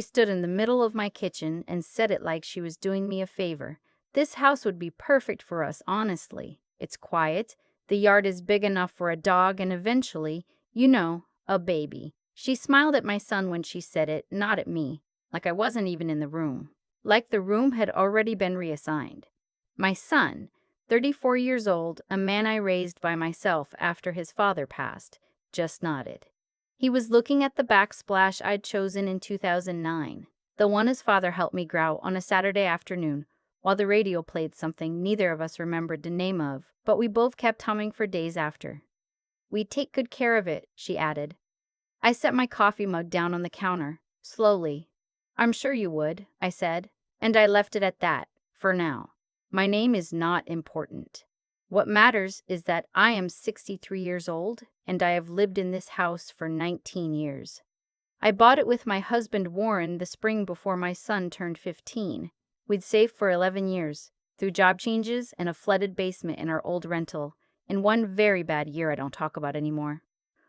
She stood in the middle of my kitchen and said it like she was doing me a favor. This house would be perfect for us, honestly. It's quiet, the yard is big enough for a dog, and eventually, a baby. She smiled at my son when she said it, not at me, like I wasn't even in the room. Like the room had already been reassigned. My son, 34 years old, a man I raised by myself after his father passed, just nodded. He was looking at the backsplash I'd chosen in 2009, the one his father helped me grout on a Saturday afternoon, while the radio played something neither of us remembered the name of, but we both kept humming for days after. "We'd take good care of it," she added. I set my coffee mug down on the counter, slowly. "I'm sure you would," I said, and I left it at that, for now. My name is not important. What matters is that I am 63 years old, and I have lived in this house for 19 years. I bought it with my husband Warren the spring before my son turned 15. We'd saved for 11 years, through job changes and a flooded basement in our old rental, and one very bad year I don't talk about anymore.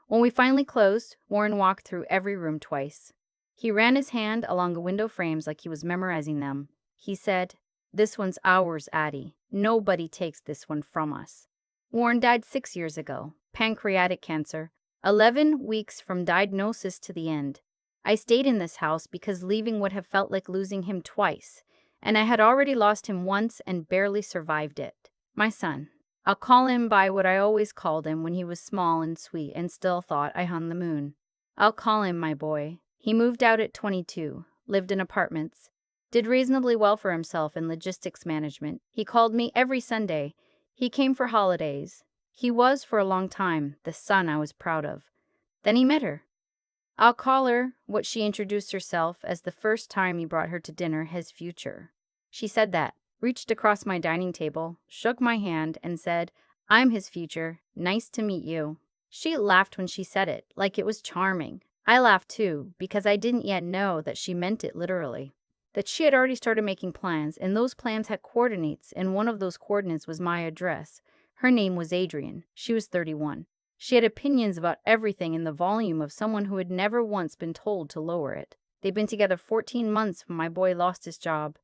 When we finally closed, Warren walked through every room twice. He ran his hand along the window frames like he was memorizing them. He said, "This one's ours, Addie. Nobody takes this one from us." Warren died 6 years ago, pancreatic cancer, 11 weeks from diagnosis to the end. I stayed in this house because leaving would have felt like losing him twice, and I had already lost him once and barely survived it. My son. I'll call him by what I always called him when he was small and sweet and still thought I hung the moon. I'll call him my boy. He moved out at 22, lived in apartments, did reasonably well for himself in logistics management. He called me every Sunday. He came for holidays. He was, for a long time, the son I was proud of. Then he met her. I'll call her what she introduced herself as the first time he brought her to dinner, his future. She said that, reached across my dining table, shook my hand, and said, "I'm his future. Nice to meet you." She laughed when she said it, like it was charming. I laughed too, because I didn't yet know that she meant it literally. That she had already started making plans, and those plans had coordinates, and one of those coordinates was my address. Her name was Adrian. She was 31. She had opinions about everything in the volume of someone who had never once been told to lower it. They'd been together 14 months when my boy lost his job.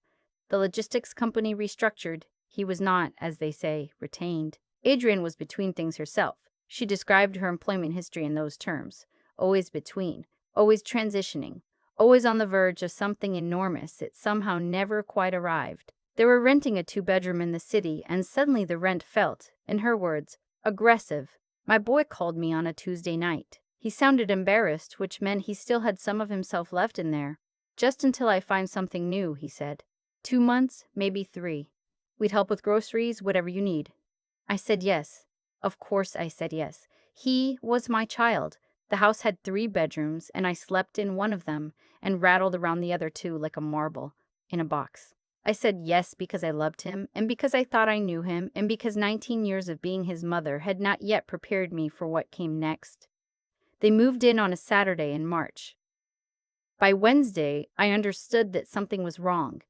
The logistics company restructured. He was not, as they say, retained. Adrian was between things herself. She described her employment history in those terms. Always between, always transitioning, always on the verge of something enormous that somehow never quite arrived. They were renting a 2-bedroom in the city, and suddenly the rent felt, in her words, aggressive. My boy called me on a Tuesday night. He sounded embarrassed, which meant he still had some of himself left in there. "Just until I find something new," he said. 2 months, maybe 3. We'd help with groceries, whatever you need. I said yes. Of course I said yes. He was my child. The house had 3 bedrooms, and I slept in one of them and rattled around the other 2 like a marble in a box. I said yes because I loved him, and because I thought I knew him, and because 19 years of being his mother had not yet prepared me for what came next. They moved in on a Saturday in March. By Wednesday, I understood that something was wrong.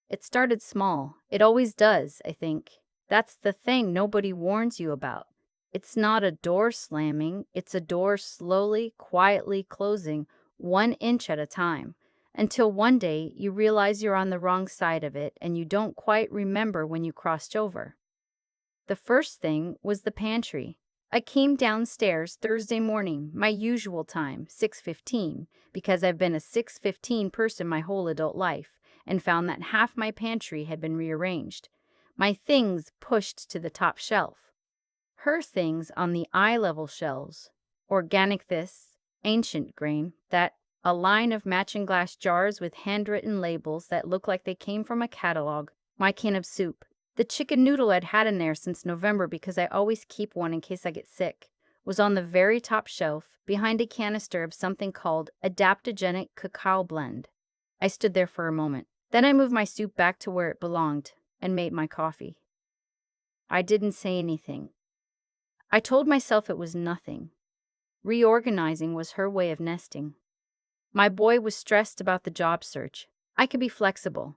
It started small. It always does, I think. That's the thing nobody warns you about. It's not a door slamming, it's a door slowly, quietly closing, 1 inch at a time, until one day you realize you're on the wrong side of it and you don't quite remember when you crossed over. The first thing was the pantry. I came downstairs Thursday morning, my usual time, 6:15, because I've been a 6:15 person my whole adult life, and found that half my pantry had been rearranged. My things pushed to the top shelf. Her things on the eye-level shelves. Organic this, ancient grain, that, a line of matching glass jars with handwritten labels that look like they came from a catalog. My can of soup. The chicken noodle I'd had in there since November because I always keep one in case I get sick, was on the very top shelf, behind a canister of something called adaptogenic cacao blend. I stood there for a moment. Then I moved my soup back to where it belonged and made my coffee. I didn't say anything. I told myself it was nothing. Reorganizing was her way of nesting. My boy was stressed about the job search. I could be flexible.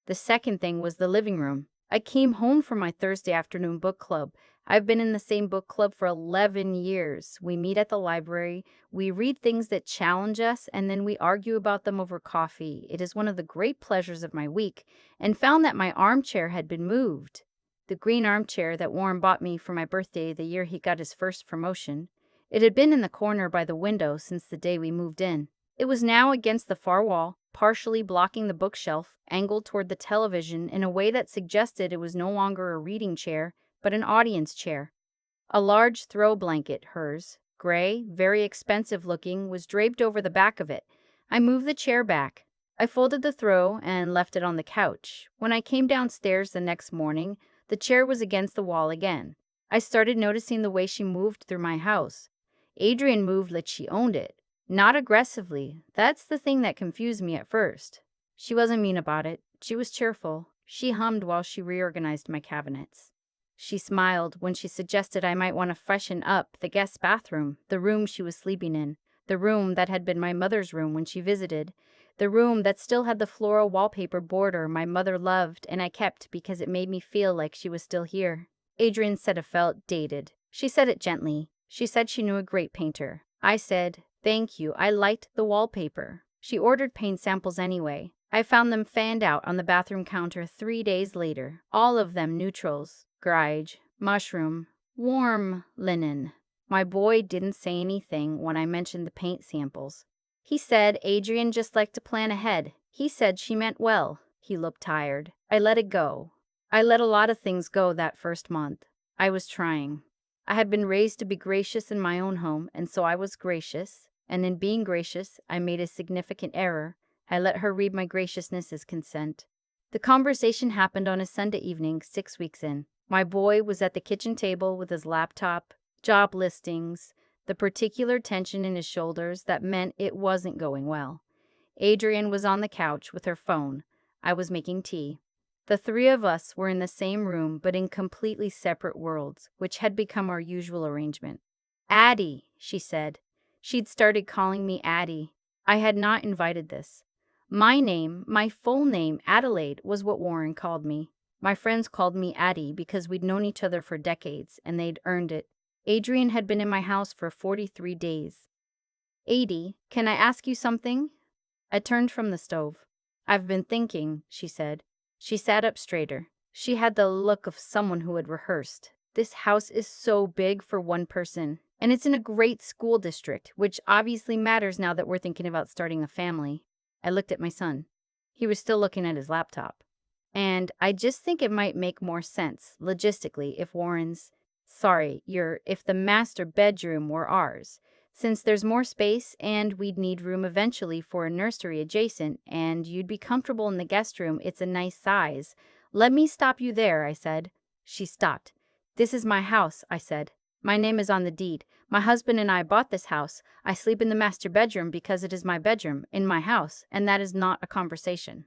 The second thing was the living room. I came home from my Thursday afternoon book club, I've been in the same book club for 11 years. We meet at the library, we read things that challenge us, and then we argue about them over coffee. It is one of the great pleasures of my week, and found that my armchair had been moved. The green armchair that Warren bought me for my birthday the year he got his first promotion. It had been in the corner by the window since the day we moved in. It was now against the far wall, partially blocking the bookshelf, angled toward the television in a way that suggested it was no longer a reading chair, but an audience chair. A large throw blanket, hers, gray, very expensive looking, was draped over the back of it. I moved the chair back. I folded the throw and left it on the couch. When I came downstairs the next morning, the chair was against the wall again. I started noticing the way she moved through my house. Adrian moved like she owned it. Not aggressively. That's the thing that confused me at first. She wasn't mean about it. She was cheerful. She hummed while she reorganized my cabinets. She smiled when she suggested I might want to freshen up the guest bathroom, the room she was sleeping in, the room that had been my mother's room when she visited, the room that still had the floral wallpaper border my mother loved and I kept because it made me feel like she was still here. Adrian said it felt dated. She said it gently. She said she knew a great painter. I said, "Thank you, I liked the wallpaper." She ordered paint samples anyway. I found them fanned out on the bathroom counter 3 days later, all of them neutrals, grige, mushroom, warm linen. My boy didn't say anything when I mentioned the paint samples. He said Adrian just liked to plan ahead. He said she meant well. He looked tired. I let it go. I let a lot of things go that first month. I was trying. I had been raised to be gracious in my own home, and so I was gracious. And in being gracious, I made a significant error. I let her read my graciousness as consent. The conversation happened on a Sunday evening, 6 weeks in. My boy was at the kitchen table with his laptop, job listings, the particular tension in his shoulders that meant it wasn't going well. Adrian was on the couch with her phone. I was making tea. The three of us were in the same room but in completely separate worlds, which had become our usual arrangement. "Addie," she said. She'd started calling me Addie. I had not invited this. My name, my full name, Adelaide, was what Warren called me. My friends called me Addie because we'd known each other for decades, and they'd earned it. Adrian had been in my house for 43 days. "Adie, can I ask you something?" I turned from the stove. "I've been thinking," she said. She sat up straighter. She had the look of someone who had rehearsed. "This house is so big for one person, and it's in a great school district, which obviously matters now that we're thinking about starting a family." I looked at my son. He was still looking at his laptop. "And I just think it might make more sense, logistically, if if the master bedroom were ours, since there's more space and we'd need room eventually for a nursery adjacent, and you'd be comfortable in the guest room. It's a nice size." "Let me stop you there," I said. She stopped. "This is my house," I said. "My name is on the deed. My husband and I bought this house. I sleep in the master bedroom because it is my bedroom, in my house, and that is not a conversation."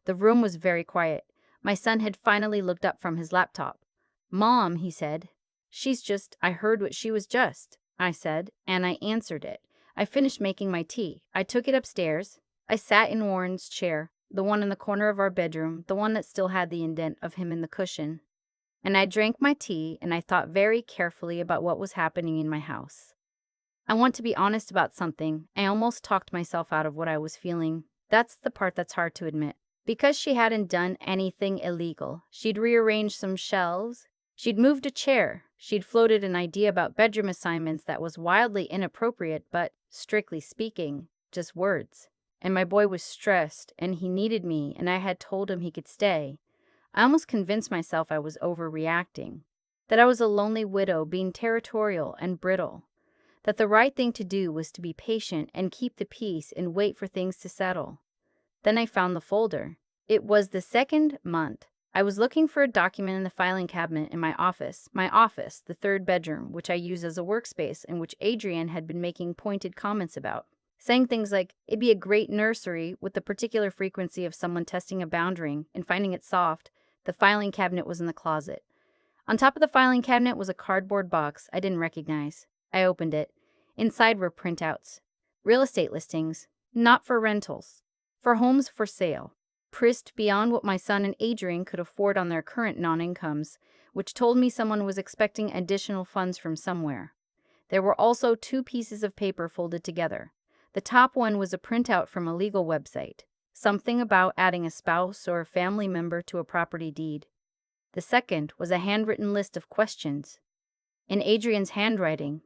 The room was very quiet. My son had finally looked up from his laptop. "Mom," he said. I heard what she was just," I said, and I answered it. I finished making my tea. I took it upstairs. I sat in Warren's chair, the one in the corner of our bedroom, the one that still had the indent of him in the cushion. And I drank my tea, and I thought very carefully about what was happening in my house. I want to be honest about something. I almost talked myself out of what I was feeling. That's the part that's hard to admit. Because she hadn't done anything illegal. She'd rearranged some shelves. She'd moved a chair. She'd floated an idea about bedroom assignments that was wildly inappropriate, but, strictly speaking, just words. And my boy was stressed, and he needed me, and I had told him he could stay. I almost convinced myself I was overreacting, that I was a lonely widow being territorial and brittle, that the right thing to do was to be patient and keep the peace and wait for things to settle. Then I found the folder. It was the second month. I was looking for a document in the filing cabinet in my office, the third bedroom, which I use as a workspace and which Adrian had been making pointed comments about, saying things like, "It'd be a great nursery with the particular frequency of someone testing a boundary and finding it soft." The filing cabinet was in the closet. On top of the filing cabinet was a cardboard box I didn't recognize. I opened it. Inside were printouts. Real estate listings, not for rentals, for homes for sale, priced beyond what my son and Adrian could afford on their current non-incomes, which told me someone was expecting additional funds from somewhere. There were also two pieces of paper folded together. The top one was a printout from a legal website, something about adding a spouse or a family member to a property deed. The second was a handwritten list of questions. In Adrian's handwriting.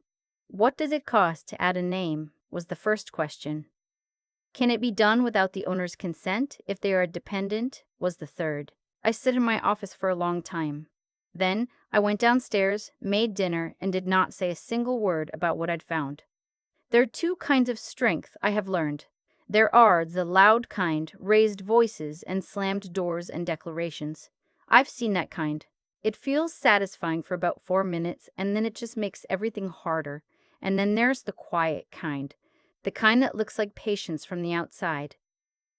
What does it cost to add a name? Was the first question. Can it be done without the owner's consent if they are a dependent? Was the third. I stood in my office for a long time. Then I went downstairs, made dinner, and did not say a single word about what I'd found. There are two kinds of strength I have learned. There are the loud kind, raised voices and slammed doors and declarations. I've seen that kind. It feels satisfying for about 4 minutes, and then it just makes everything harder. And then there's the quiet kind. The kind that looks like patience from the outside.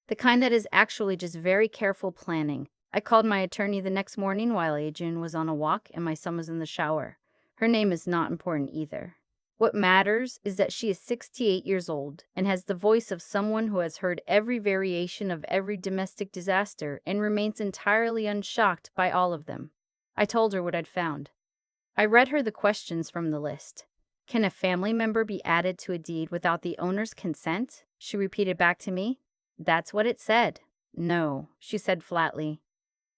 The kind that is actually just very careful planning. I called my attorney the next morning while Adrian was on a walk and my son was in the shower. Her name is not important either. What matters is that she is 68 years old and has the voice of someone who has heard every variation of every domestic disaster and remains entirely unshocked by all of them. I told her what I'd found. I read her the questions from the list. Can a family member be added to a deed without the owner's consent? She repeated back to me. That's what it said. No, she said flatly.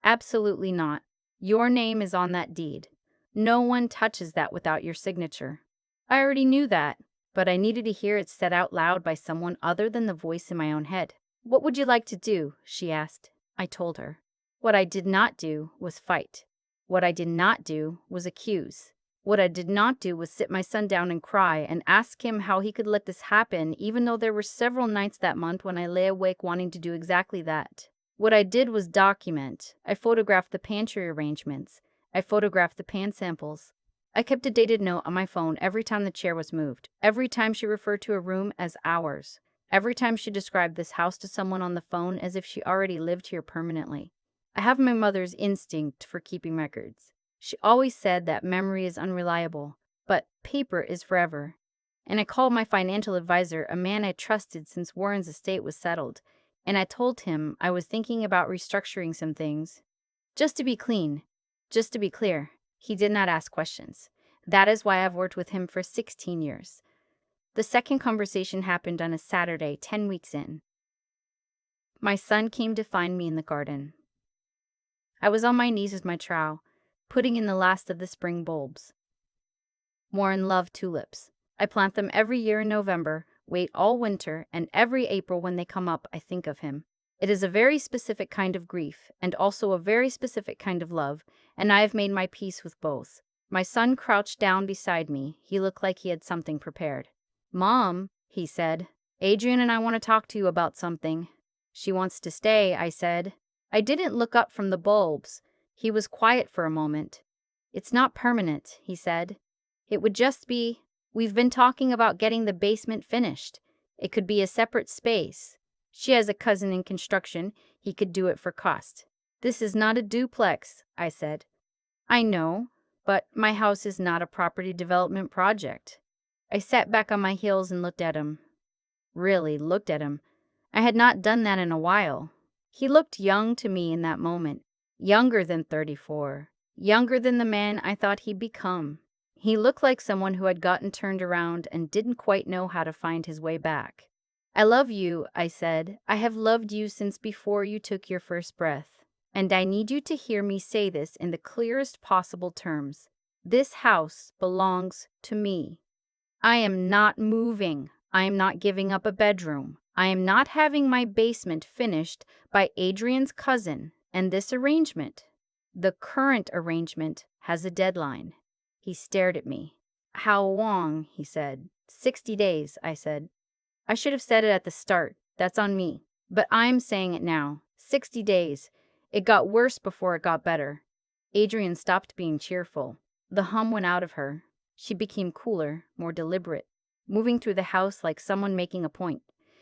Absolutely not. Your name is on that deed. No one touches that without your signature. I already knew that, but I needed to hear it said out loud by someone other than the voice in my own head. What would you like to do? She asked. I told her. What I did not do was fight. What I did not do was accuse. What I did not do was sit my son down and cry and ask him how he could let this happen, even though there were several nights that month when I lay awake wanting to do exactly that. What I did was document. I photographed the pantry arrangements. I photographed the pan samples. I kept a dated note on my phone every time the chair was moved, every time she referred to a room as ours, every time she described this house to someone on the phone as if she already lived here permanently. I have my mother's instinct for keeping records. She always said that memory is unreliable, but paper is forever. And I called my financial advisor, a man I trusted since Warren's estate was settled, and I told him I was thinking about restructuring some things. Just to be clear, he did not ask questions. That is why I've worked with him for 16 years. The second conversation happened on a Saturday, 10 weeks in. My son came to find me in the garden. I was on my knees with my trowel, putting in the last of the spring bulbs. Warren loved tulips. I plant them every year in November, wait all winter, and every April when they come up, I think of him. It is a very specific kind of grief, and also a very specific kind of love, and I have made my peace with both. My son crouched down beside me. He looked like he had something prepared. Mom, he said, Adrian and I want to talk to you about something. She wants to stay, I said. I didn't look up from the bulbs. He was quiet for a moment. It's not permanent, he said. It would just be, we've been talking about getting the basement finished. It could be a separate space. She has a cousin in construction. He could do it for cost. This is not a duplex, I said. I know, but my house is not a property development project. I sat back on my heels and looked at him. Really looked at him. I had not done that in a while. He looked young to me in that moment. Younger than 34. Younger than the man I thought he'd become. He looked like someone who had gotten turned around and didn't quite know how to find his way back. I love you, I said. I have loved you since before you took your first breath. And I need you to hear me say this in the clearest possible terms. This house belongs to me. I am not moving. I am not giving up a bedroom. I am not having my basement finished by Adrian's cousin. And this arrangement, the current arrangement, has a deadline. He stared at me. How long? He said. 60 days, I said. I should have said it at the start. That's on me. But I'm saying it now. 60 days. It got worse before it got better. Adrian stopped being cheerful. The hum went out of her. She became cooler, more deliberate, moving through the house like someone making a point.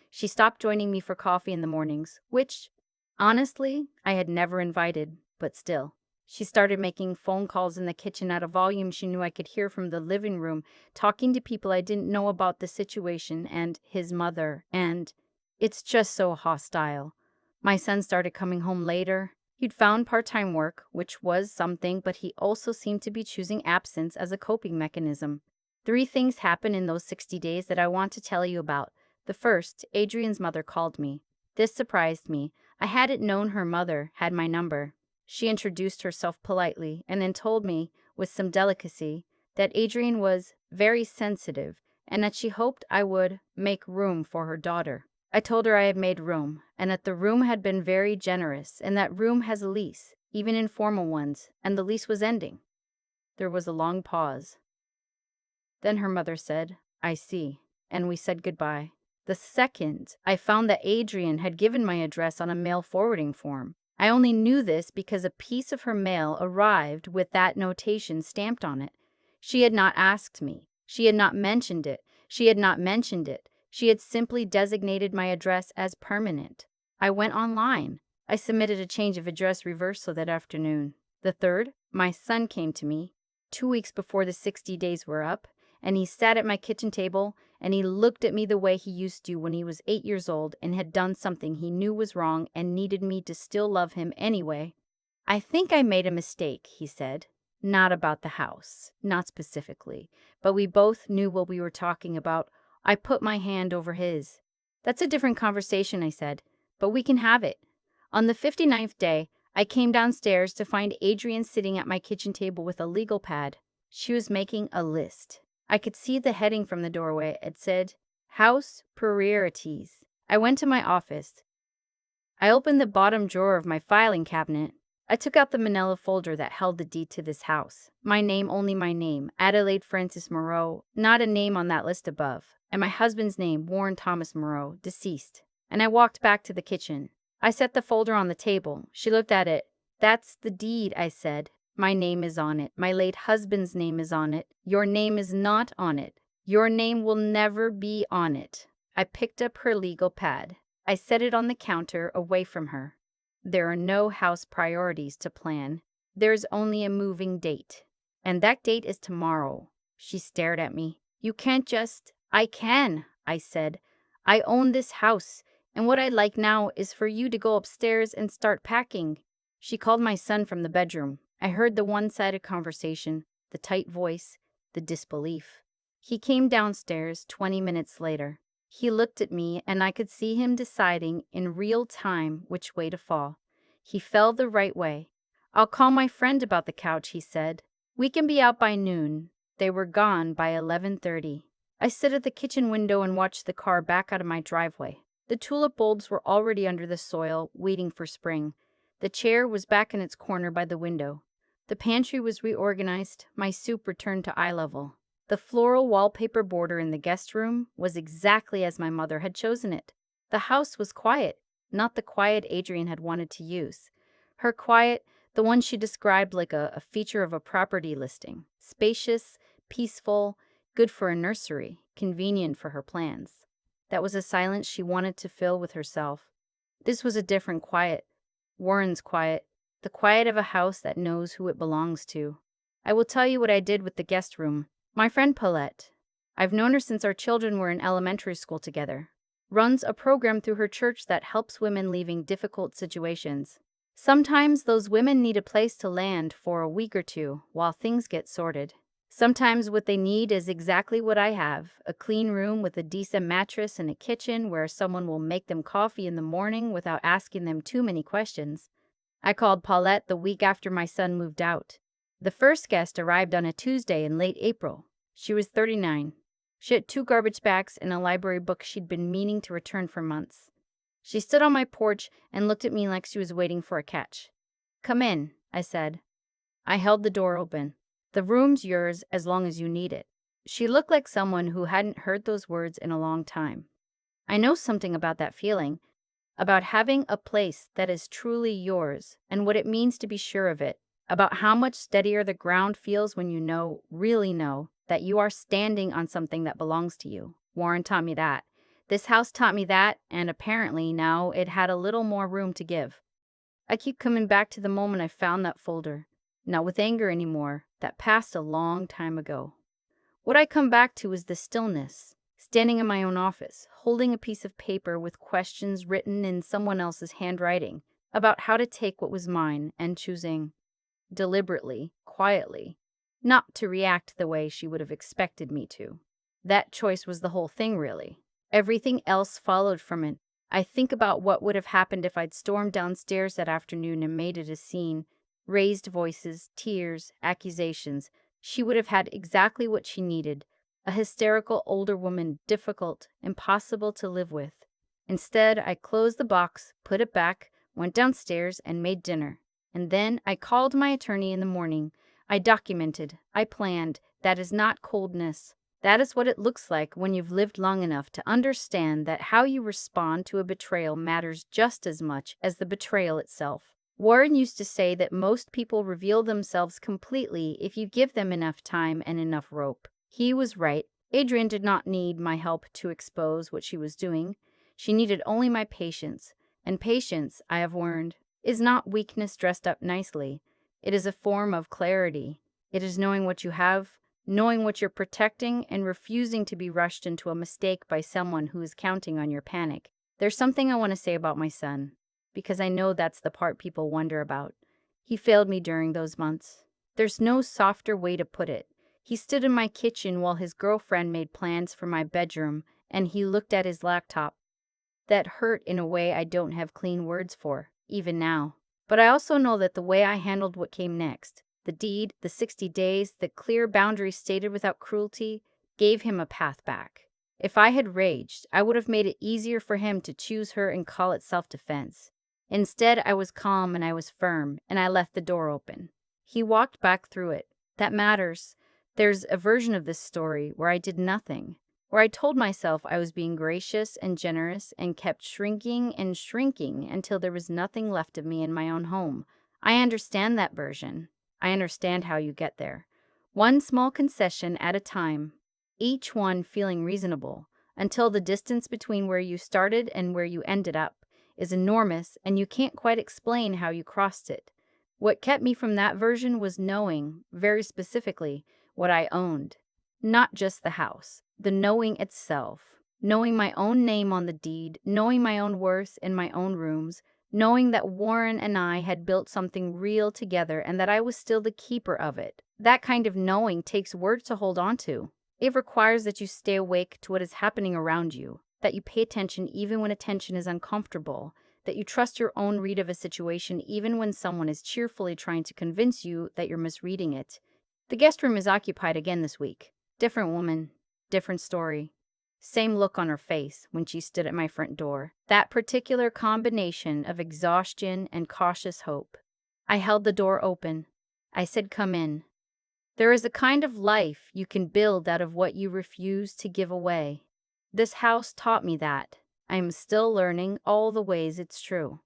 She stopped joining me for coffee in the mornings, which, honestly, I had never invited, but still. She started making phone calls in the kitchen at a volume she knew I could hear from the living room, talking to people I didn't know about the situation and his mother, and it's just so hostile. My son started coming home later. He'd found part-time work, which was something, but he also seemed to be choosing absence as a coping mechanism. 3 things happened in those 60 days that I want to tell you about. The first, Adrian's mother called me. This surprised me. I hadn't known her mother had my number. She introduced herself politely and then told me, with some delicacy, that Adrian was very sensitive and that she hoped I would make room for her daughter. I told her I had made room, and that the room had been very generous, and that room has a lease, even informal ones, and the lease was ending. There was a long pause. Then her mother said, "I see," and we said goodbye. The second, I found that Adrian had given my address on a mail forwarding form. I only knew this because a piece of her mail arrived with that notation stamped on it. She had not asked me. She had not mentioned it. She had not mentioned it. She had simply designated my address as permanent. I went online. I submitted a change of address reversal that afternoon. The third, my son came to me 2 weeks before the 60 days were up, and he sat at my kitchen table and he looked at me the way he used to when he was 8 years old and had done something he knew was wrong and needed me to still love him anyway. "I think I made a mistake," he said. Not about the house, not specifically, but we both knew what we were talking about. I put my hand over his. "That's a different conversation," I said, "but we can have it." On the 59th day, I came downstairs to find Adrian sitting at my kitchen table with a legal pad. She was making a list. I could see the heading from the doorway. It said, "House Priorities." I went to my office. I opened the bottom drawer of my filing cabinet. I took out the manila folder that held the deed to this house. My name, only my name, Adelaide Francis Moreau, not a name on that list above, and my husband's name, Warren Thomas Moreau, deceased. And I walked back to the kitchen. I set the folder on the table. She looked at it. "That's the deed," I said. "My name is on it. My late husband's name is on it. Your name is not on it. Your name will never be on it." I picked up her legal pad. I set it on the counter away from her. "There are no house priorities to plan. There's only a moving date. And that date is tomorrow." She stared at me. "You can't just—" "I can," I said. "I own this house, and what I'd like now is for you to go upstairs and start packing." She called my son from the bedroom. I heard the one-sided conversation, the tight voice, the disbelief. He came downstairs 20 minutes later. He looked at me, and I could see him deciding in real time which way to fall. He fell the right way. "I'll call my friend about the couch," he said. "We can be out by noon." They were gone by 11:30. I stood at the kitchen window and watched the car back out of my driveway. The tulip bulbs were already under the soil, waiting for spring. The chair was back in its corner by the window. The pantry was reorganized, my soup returned to eye level. The floral wallpaper border in the guest room was exactly as my mother had chosen it. The house was quiet, not the quiet Adrian had wanted to use. Her quiet, the one she described like a feature of a property listing. Spacious, peaceful, good for a nursery, convenient for her plans. That was a silence she wanted to fill with herself. This was a different quiet. Warren's quiet. The quiet of a house that knows who it belongs to. I will tell you what I did with the guest room. My friend Paulette, I've known her since our children were in elementary school together, runs a program through her church that helps women leaving difficult situations. Sometimes those women need a place to land for a week or two while things get sorted. Sometimes what they need is exactly what I have, a clean room with a decent mattress and a kitchen where someone will make them coffee in the morning without asking them too many questions. I called Paulette the week after my son moved out. The first guest arrived on a Tuesday in late April. She was 39. She had 2 garbage bags and a library book she'd been meaning to return for months. She stood on my porch and looked at me like she was waiting for a catch. "Come in," I said. I held the door open. "The room's yours as long as you need it." She looked like someone who hadn't heard those words in a long time. I know something about that feeling, about having a place that is truly yours and what it means to be sure of it, about how much steadier the ground feels when you know, really know, that you are standing on something that belongs to you. Warren taught me that. This house taught me that, and apparently now it had a little more room to give. I keep coming back to the moment I found that folder. Not with anger anymore. That passed a long time ago. What I come back to is the stillness. Standing in my own office, holding a piece of paper with questions written in someone else's handwriting. about how to take what was mine and choosing deliberately, quietly, not to react the way she would have expected me to. That choice was the whole thing, really. Everything else followed from it. I think about what would have happened if I'd stormed downstairs that afternoon and made it a scene. Raised voices, tears, accusations. She would have had exactly what she needed. A hysterical older woman, difficult, impossible to live with. Instead, I closed the box, put it back, went downstairs, and made dinner. And then I called my attorney in the morning. I documented. I planned. That is not coldness. That is what it looks like when you've lived long enough to understand that how you respond to a betrayal matters just as much as the betrayal itself. Warren used to say that most people reveal themselves completely if you give them enough time and enough rope. He was right. Adrian did not need my help to expose what she was doing. She needed only my patience. And patience, I have learned, is not weakness dressed up nicely. It is a form of clarity. It is knowing what you have, knowing what you're protecting, and refusing to be rushed into a mistake by someone who is counting on your panic. There's something I want to say about my son, because I know that's the part people wonder about. He failed me during those months. There's no softer way to put it. He stood in my kitchen while his girlfriend made plans for my bedroom, and he looked at his laptop. That hurt in a way I don't have clean words for, even now. But I also know that the way I handled what came next, the deed, the 60 days, the clear boundaries stated without cruelty, gave him a path back. If I had raged, I would have made it easier for him to choose her and call it self-defense. Instead, I was calm and I was firm, and I left the door open. He walked back through it. That matters. There's a version of this story where I did nothing, where I told myself I was being gracious and generous and kept shrinking and shrinking until there was nothing left of me in my own home. I understand that version. I understand how you get there. One small concession at a time, each one feeling reasonable, until the distance between where you started and where you ended up is enormous and you can't quite explain how you crossed it. What kept me from that version was knowing, very specifically, what I owned. Not just the house, the knowing itself. Knowing my own name on the deed, knowing my own worth in my own rooms, knowing that Warren and I had built something real together and that I was still the keeper of it. That kind of knowing takes words to hold on to. It requires that you stay awake to what is happening around you, that you pay attention even when attention is uncomfortable, that you trust your own read of a situation even when someone is cheerfully trying to convince you that you're misreading it. The guest room is occupied again this week. Different woman, different story. Same look on her face when she stood at my front door. That particular combination of exhaustion and cautious hope. I held the door open. I said, "Come in." There is a kind of life you can build out of what you refuse to give away. This house taught me that. I am still learning all the ways it's true.